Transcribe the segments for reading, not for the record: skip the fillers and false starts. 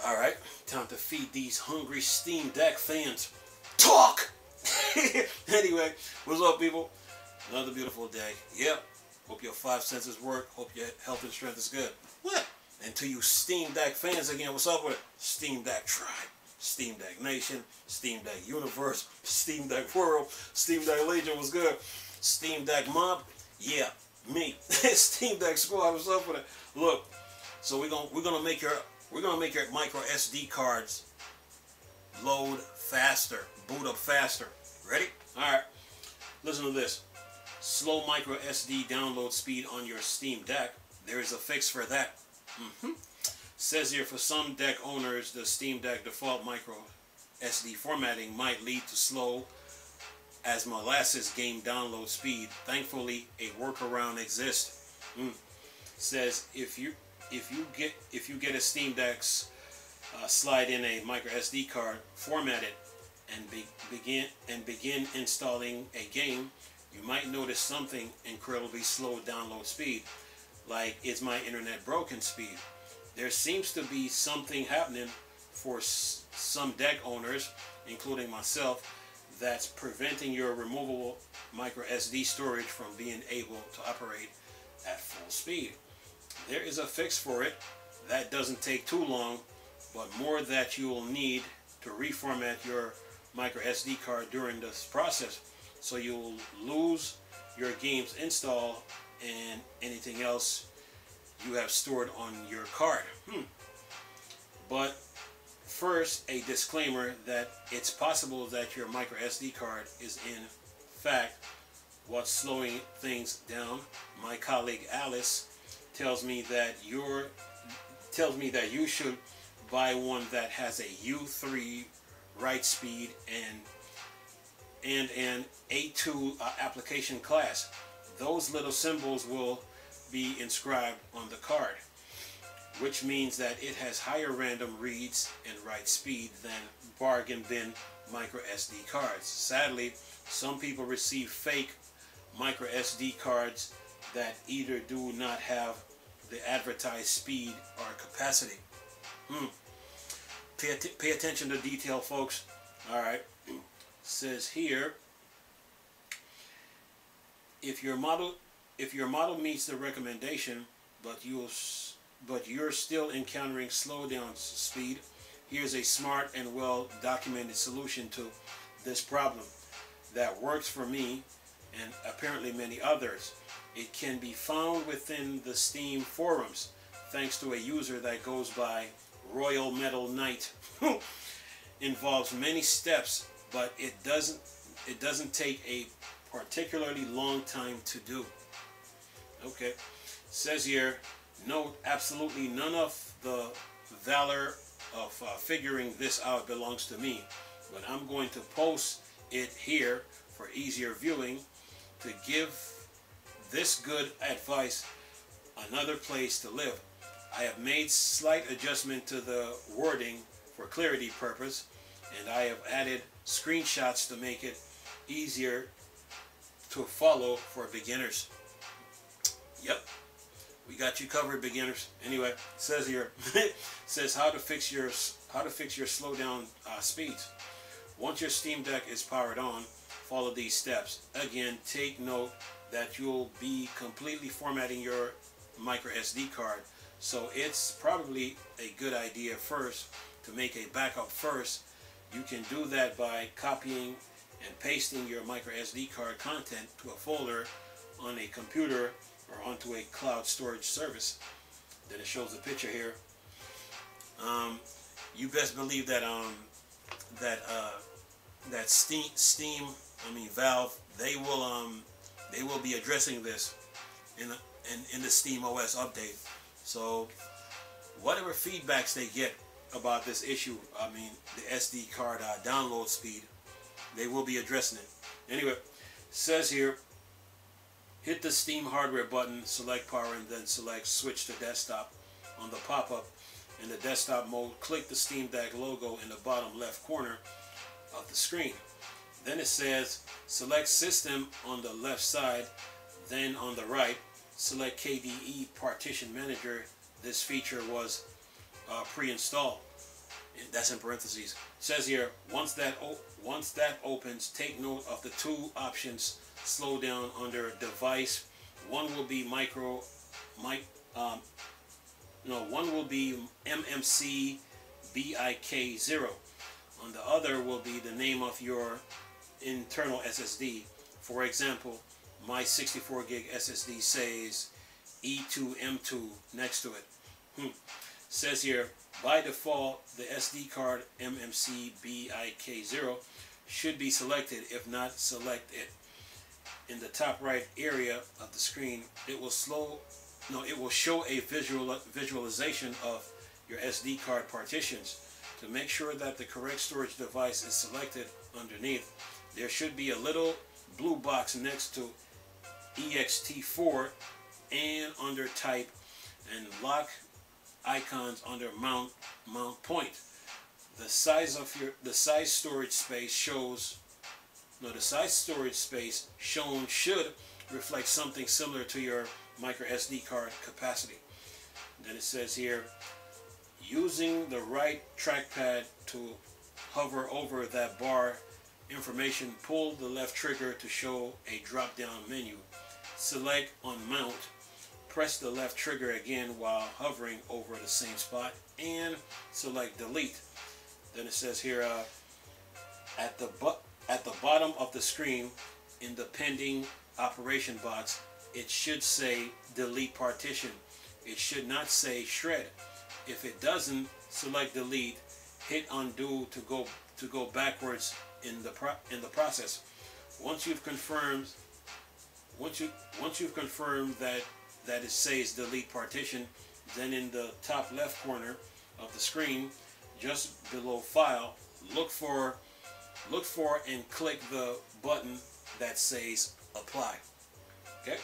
Alright, time to feed these hungry Steam Deck fans. Talk! Anyway, what's up, people? Another beautiful day. Yep. Hope your five senses work. Hope your health and strength is good. What? And to you Steam Deck fans again, what's up with it? Steam Deck Tribe, Steam Deck Nation, Steam Deck Universe, Steam Deck World, Steam Deck Legion, what's good? Steam Deck Mob, yeah, me. Steam Deck Squad, what's up with it? Look, so we're gonna make your micro SD cards load faster, boot up faster. Ready? All right. Listen to this. Slow micro SD download speed on your Steam Deck. There is a fix for that. Says here, for some deck owners, the Steam Deck default micro SD formatting might lead to slow as molasses game download speed. Thankfully, a workaround exists. Says if you get a Steam Deck, slide in a micro SD card, format it, and begin installing a game, you might notice something incredibly slow download speed, like is my internet broken speed. There seems to be something happening for some deck owners, including myself, that's preventing your removable micro SD storage from being able to operate at full speed. There is a fix for it. That doesn't take too long, but more that you will need to reformat your micro SD card during this process, so you'll lose your games install and anything else you have stored on your card. But first, a disclaimer that it's possible that your micro SD card is in fact what's slowing things down. My colleague Alice tells me that you should buy one that has a U3 write speed and an A2 application class. Those little symbols will be inscribed on the card, which means that it has higher random reads and write speed than bargain bin micro SD cards. Sadly, some people receive fake micro SD cards that either do not have the advertised speed or capacity. Pay attention to detail, folks. All right. Says here, if your model meets the recommendation, but you're still encountering slowdown speed, here's a smart and well documented solution to this problem that works for me and apparently many others. It can be found within the Steam forums, thanks to a user that goes by Royal Metal Knight. Involves many steps, but it doesn't take a particularly long time to do. Okay, says here, note, absolutely none of the valor of figuring this out belongs to me, but I'm going to post it here for easier viewing to give this good advice another place to live. I have made slight adjustment to the wording for clarity purpose, and I have added screenshots to make it easier to follow for beginners. Yep, we got you covered, beginners. Anyway, it says here, says how to fix your slowdown speeds. Once your Steam Deck is powered on, follow these steps. Again, take note that you'll be completely formatting your micro SD card, so it's probably a good idea first to make a backup first. You can do that by copying and pasting your micro SD card content to a folder on a computer or onto a cloud storage service. Then it shows the picture here. You best believe that Valve, they will be addressing this in the Steam OS update. So whatever feedbacks they get about this issue, the SD card download speed, they will be addressing it. Anyway, it says here, hit the Steam hardware button, select power, and then select switch to desktop. On the pop-up in the desktop mode, click the Steam Deck logo in the bottom left corner of the screen. Then it says select system on the left side, then on the right select KDE Partition Manager. This feature was pre-installed. That's in parentheses. It says here, once that opens, take note of the two options. Slow down under device. One will be one will be MMC BIK0. On the other will be the name of your internal SSD. For example, my 64 gig SSD says E2M2 next to it. Says here, by default, the SD card MMC BIK0 should be selected. If not, select it. In the top right area of the screen, it will show a visualization of your SD card partitions. To make sure that the correct storage device is selected underneath, there should be a little blue box next to ext4 and under type, and lock icons under mount point. The size storage space shown should reflect something similar to your micro SD card capacity. Then it says here, using the right trackpad to hover over that bar information, pull the left trigger to show a drop-down menu. Select on mount, press the left trigger again while hovering over the same spot, and select delete. Then it says here, at the bottom of the screen in the pending operation box, it should say delete partition. It should not say shred. If it doesn't, select delete, hit undo to go backwards in the process. Once you've confirmed that it says delete partition, then in the top left corner of the screen, just below file, look for and click the button that says apply. Okay?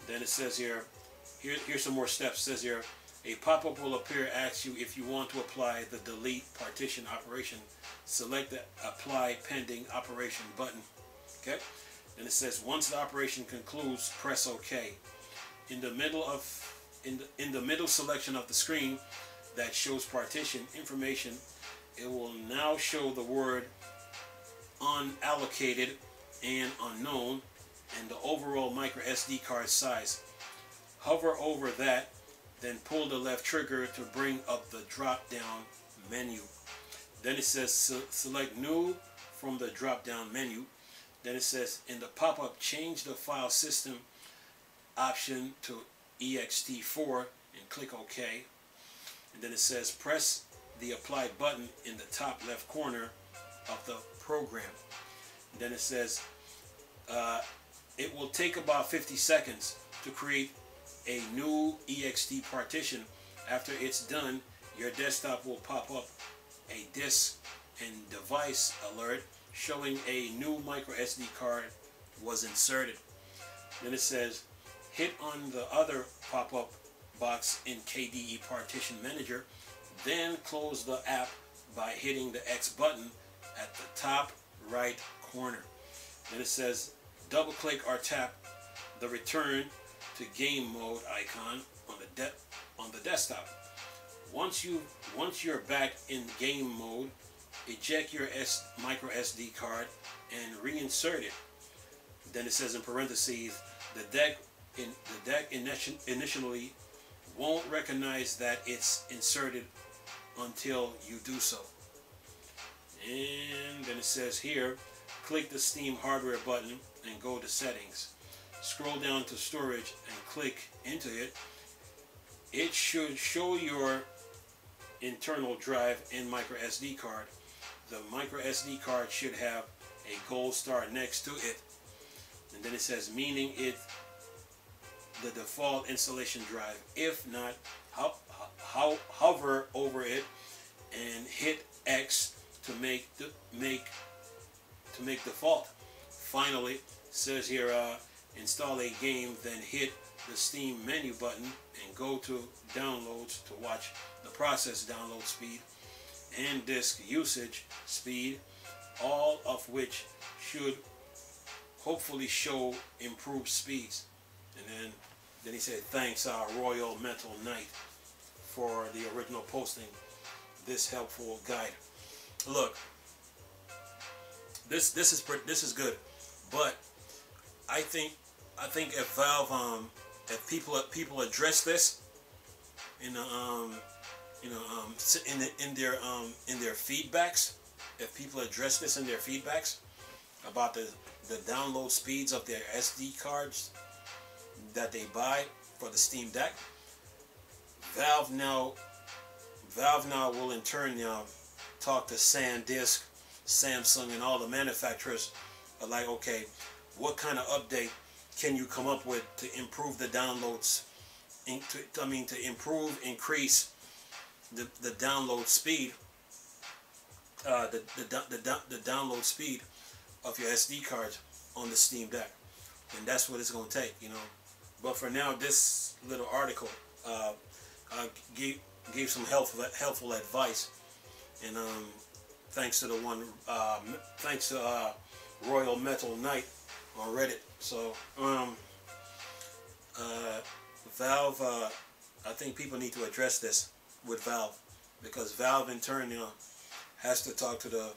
Then it says here's some more steps. It says here, a pop-up will appear, asks you if you want to apply the delete partition operation. Select the apply pending operation button. Okay? And it says once the operation concludes, press OK. In the middle selection of the screen that shows partition information, it will now show the word unallocated and unknown and the overall micro SD card size. Hover over that, then pull the left trigger to bring up the drop down menu. Then it says select new from the drop down menu. Then it says in the pop-up, change the file system option to ext4 and click OK. And then it says press the apply button in the top left corner of the program. And then it says it will take about 50 seconds to create a new ext partition. After it's done, your desktop will pop up a disk and device alert showing a new micro SD card was inserted. Then it says hit on the other pop-up box in KDE Partition Manager, then close the app by hitting the X button at the top right corner. Then it says double click or tap the return to game mode icon on the desktop. Once you're back in game mode, eject your micro SD card and reinsert it. Then it says in parentheses, the deck initially won't recognize that it's inserted until you do so. And then it says here, click the Steam hardware button and go to settings. Scroll down to storage and click into it. It should show your internal drive and micro SD card. The micro SD card should have a gold star next to it. And then it says meaning it the default installation drive. If not, hover over it and hit X to make default. Finally, it says here install a game, then hit the Steam menu button and go to downloads to watch the process download speed and disk usage speed, all of which should hopefully show improved speeds. And then he said thanks Royal Metal Knight for the original posting. this helpful guide. Look, this is good, but I think if Valve if people address this in in their feedbacks, if people address this in their feedbacks about the download speeds of their SD cards that they buy for the Steam Deck, Valve now will in turn now talk to SanDisk, Samsung, and all the manufacturers are like, okay, what kind of update can you come up with to improve the downloads? To increase the download speed, the download speed of your SD cards on the Steam Deck, and that's what it's going to take, you know. But for now, this little article gave some helpful advice, and thanks to Royal Metal Knight on Reddit. So Valve, I think people need to address this with Valve, because Valve in turn, you know, has to talk to the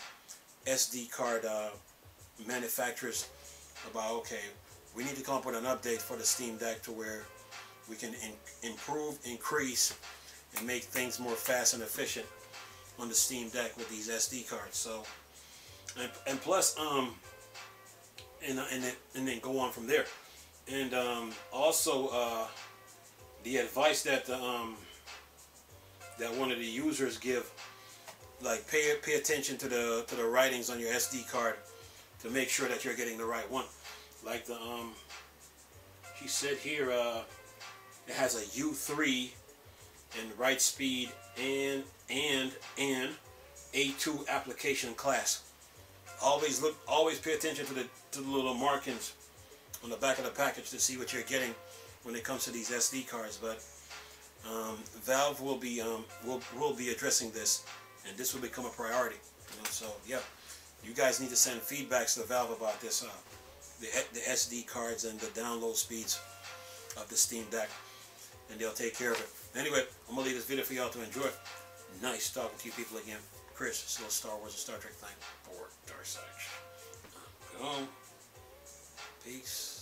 SD card manufacturers about, okay, we need to come up with an update for the Steam Deck to where we can improve, increase, and make things more fast and efficient on the Steam Deck with these SD cards. So, and plus, and then go on from there. And also, the advice that that one of the users give, like pay attention to the writings on your SD card to make sure that you're getting the right one. Like the he said here, it has a U3 and write speed and A2 application class. Always pay attention to the little markings on the back of the package to see what you're getting when it comes to these SD cards. But Valve will be addressing this, and this will become a priority. You know, so yeah, you guys need to send feedbacks to Valve about this, the SD cards and the download speeds of the Steam Deck, and they'll take care of it. Anyway, I'm gonna leave this video for y'all to enjoy. Nice talking to you people again. Chris, it's a little Star Wars and Star Trek thing for Dark Side. Go. Peace.